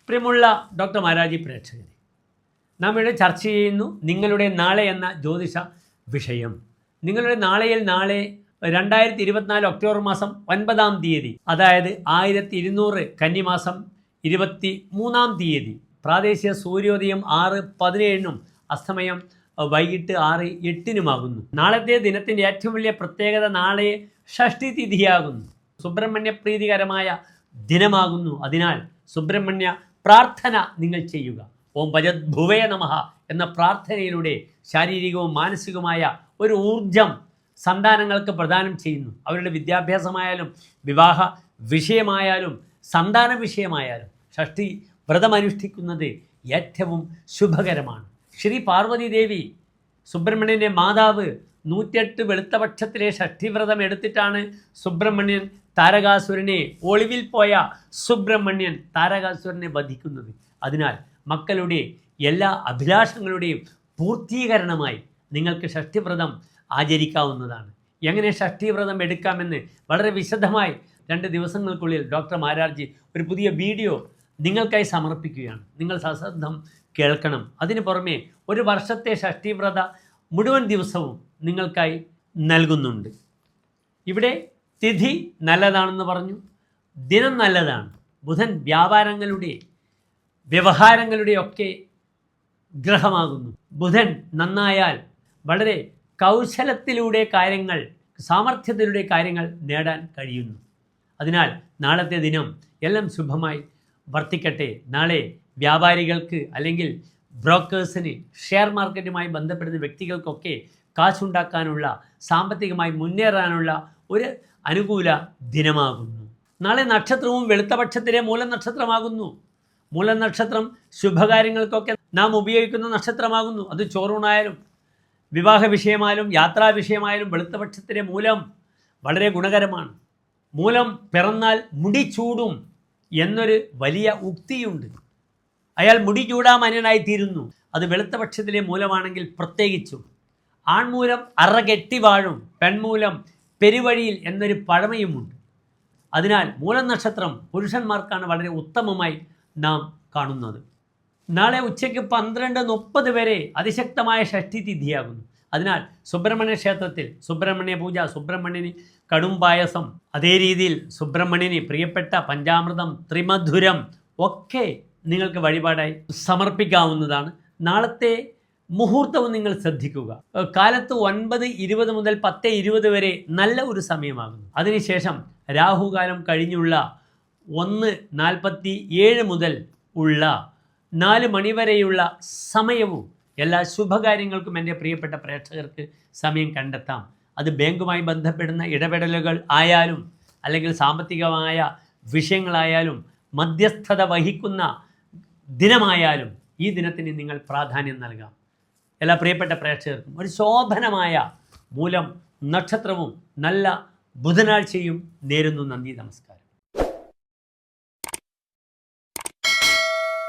പ്രിയമുള്ള ഡോക്ടർ മാരാജി പ്രേക്ഷകരെ, നാം ഇവിടെ ചർച്ച ചെയ്യുന്നു നിങ്ങളുടെ നാളെ എന്ന ജ്യോതിഷ വിഷയം. നിങ്ങളുടെ നാളെ 2024 ഒക്ടോബർ മാസം 9-ാം തീയതി, അതായത് 1200 കന്നിമാസം 23-ാം തീയതി പ്രാദേശിക സൂര്യോദയം 6:17 അസ്തമയം വൈകിട്ട് 6:08 നാളത്തെ ദിനത്തിൻ്റെ ഏറ്റവും വലിയ പ്രത്യേകത നാളെ ഷഷ്ഠി തിഥിയാകുന്നു. സുബ്രഹ്മണ്യ പ്രീതികരമായ ദിനമാകുന്നു. അതിനാൽ സുബ്രഹ്മണ്യ പ്രാർത്ഥന നിങ്ങൾ ചെയ്യുക. ഓം ഭജദ്ഭുവേ നമഃ എന്ന പ്രാർത്ഥനയിലൂടെ ശാരീരികവും മാനസികവുമായ ഒരു ഊർജം സന്താനങ്ങൾക്ക് പ്രദാനം ചെയ്യുന്നു. അവരുടെ വിദ്യാഭ്യാസമായാലും വിവാഹ വിഷയമായാലും സന്താന വിഷയമായാലും ഷഷ്ഠി വ്രതമനുഷ്ഠിക്കുന്നത് ഏറ്റവും ശുഭകരമാണ്. ശ്രീ പാർവതി ദേവി സുബ്രഹ്മണ്യൻ്റെ മാതാവ് 108 വെളുത്തപക്ഷത്തിലെ ഷഷ്ഠിവ്രതം എടുത്തിട്ടാണ് സുബ്രഹ്മണ്യൻ താരകാസുരനെ, ഒളിവിൽ പോയ സുബ്രഹ്മണ്യൻ താരകാസുരനെ വധിക്കുന്നത്. അതിനാൽ മക്കളുടെ എല്ലാ അഭിലാഷങ്ങളുടെയും പൂർത്തീകരണമായി നിങ്ങൾക്ക് ഷഷ്ഠിവ്രതം ആചരിക്കാവുന്നതാണ്. എങ്ങനെ ഷഷ്ഠിവ്രതം എടുക്കാമെന്ന് വളരെ വിശദമായി 2 ദിവസങ്ങൾക്കുള്ളിൽ ഡോക്ടർ മാരാർജി ഒരു പുതിയ വീഡിയോ നിങ്ങൾക്കായി സമർപ്പിക്കുകയാണ്. നിങ്ങൾ സശ്രദ്ധം കേൾക്കണം. അതിനു പുറമെ ഒരു വർഷത്തെ ഷഷ്ഠിവ്രത മുഴുവൻ ദിവസവും നിങ്ങൾക്കായി നൽകുന്നുണ്ട്. ഇവിടെ തിഥി നല്ലതാണെന്ന് പറഞ്ഞു, ദിനം നല്ലതാണ്. ബുധൻ വ്യാപാരങ്ങളുടെ വ്യവഹാരങ്ങളുടെയൊക്കെ ഗ്രഹമാകുന്നു. ബുധൻ നന്നായാൽ വളരെ കൗശലത്തിലൂടെ കാര്യങ്ങൾ, സാമർഥ്യത്തിലൂടെ കാര്യങ്ങൾ നേടാൻ കഴിയുന്നു. അതിനാൽ നാളത്തെ ദിനം എല്ലാം ശുഭമായി വർത്തിക്കട്ടെ. നാളെ വ്യാപാരികൾക്ക് അല്ലെങ്കിൽ ബ്രോക്കേഴ്സിന്, ഷെയർ മാർക്കറ്റുമായി ബന്ധപ്പെടുന്ന വ്യക്തികൾക്കൊക്കെ കാശുണ്ടാക്കാനുള്ള, സാമ്പത്തികമായി മുന്നേറാനുള്ള ഒരു അനുകൂല ദിനമാകുന്നു. നാളെ നക്ഷത്രവും വെളുത്തപക്ഷത്തിലെ മൂലം നക്ഷത്രമാകുന്നു. മൂലം നക്ഷത്രം ശുഭകാര്യങ്ങൾക്കൊക്കെ നാം ഉപയോഗിക്കുന്ന നക്ഷത്രമാകുന്നു. അത് ചോറൂണായാലും വിവാഹ വിഷയമായാലും യാത്രാ വിഷയമായാലും വെളുത്തപക്ഷത്തിലെ മൂലം വളരെ ഗുണകരമാണ്. മൂലം പിറന്നാൽ മുടി ചൂടും എന്നൊരു വലിയ ഉക്തിയുണ്ട്. അയാൾ മുടി ചൂടാമന്യനായി തീരുന്നു. അത് വെളുത്തപക്ഷത്തിലെ മൂലമാണെങ്കിൽ പ്രത്യേകിച്ചും. ആൺമൂലം അറകെട്ടി വാഴും, പെൺമൂലം പെരുവഴിയിൽ എന്നൊരു പഴമയുമുണ്ട്. അതിനാൽ മൂലം നക്ഷത്രം പുരുഷന്മാർക്കാണ് വളരെ ഉത്തമമായി നാം കാണുന്നത്. നാളെ ഉച്ചയ്ക്ക് 12:30 വരെ അതിശക്തമായ ഷഷ്ഠി തിഥിയാകുന്നു. അതിനാൽ സുബ്രഹ്മണ്യ ക്ഷേത്രത്തിൽ സുബ്രഹ്മണ്യ പൂജ, സുബ്രഹ്മണ്യന് കടും പായസം, അതേ രീതിയിൽ സുബ്രഹ്മണ്യന് പ്രിയപ്പെട്ട പഞ്ചാമൃതം, ത്രിമധുരം ഒക്കെ നിങ്ങൾക്ക് വഴിപാടായി സമർപ്പിക്കാവുന്നതാണ്. നാളത്തെ മുഹൂർത്തവും നിങ്ങൾ ശ്രദ്ധിക്കുക. കാലത്ത് 9:20 മുതൽ 10:20 വരെ നല്ല ഒരു സമയമാകുന്നു. അതിനുശേഷം രാഹുകാലം കഴിഞ്ഞുള്ള 1:47 മുതൽ ഉള്ള 4 മണി വരെയുള്ള സമയവും എല്ലാ ശുഭകാര്യങ്ങൾക്കും എൻ്റെ പ്രിയപ്പെട്ട പ്രേക്ഷകർക്ക് സമയം കണ്ടെത്താം. അത് ബാങ്കുമായി ബന്ധപ്പെടുന്ന ഇടപെടലുകൾ ആയാലും അല്ലെങ്കിൽ സാമ്പത്തികമായ വിഷയങ്ങളായാലും മധ്യസ്ഥത വഹിക്കുന്ന ദിനമായാലും ഈ ദിനത്തിന് നിങ്ങൾ പ്രാധാന്യം നൽകാം. എല്ലാ പ്രിയപ്പെട്ട പ്രേക്ഷകർക്കും ഒരു ശോഭനമായ മൂലം നക്ഷത്രവും നല്ല ബുധനാഴ്ചയും നേരുന്നു. നന്ദി, നമസ്കാരം.